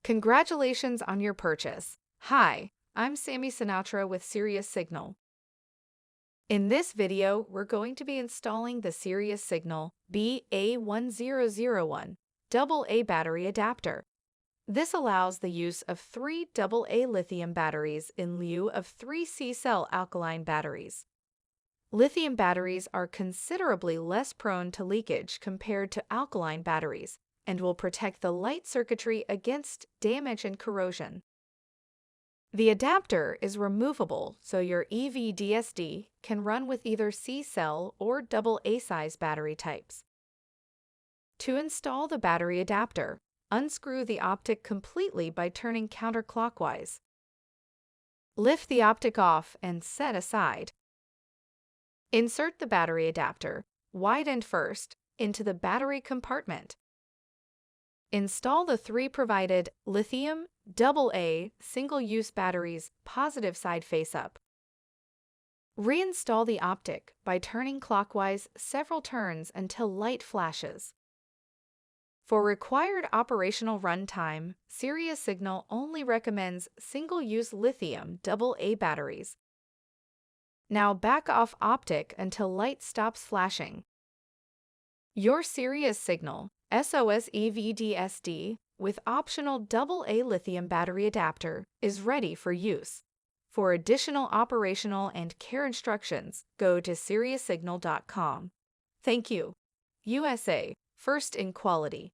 Congratulations on your purchase. Hi, I'm Sammy Sinatra with Sirius Signal. In this video, we're going to be installing the Sirius Signal BA-1001 AA battery adapter. This allows the use of 3 AA lithium batteries in lieu of 3 C-cell alkaline batteries. Lithium batteries are considerably less prone to leakage compared to alkaline batteries and will protect the light circuitry against damage and corrosion. The adapter is removable, so your eVDSD can run with either C-cell or AA size battery types. To install the battery adapter, unscrew the optic completely by turning counterclockwise. Lift the optic off and set aside. Insert the battery adapter, wide end first, into the battery compartment. Install the 3 provided Lithium AA single-use batteries positive side face up. Reinstall the optic by turning clockwise several turns until light flashes. For required operational runtime, Sirius Signal only recommends single-use lithium AA batteries. Now back off optic until light stops flashing. Your Sirius Signal SOS eVDSD with optional AA lithium battery adapter is ready for use. For additional operational and care instructions, go to SiriusSignal.com. Thank you. USA, first in quality.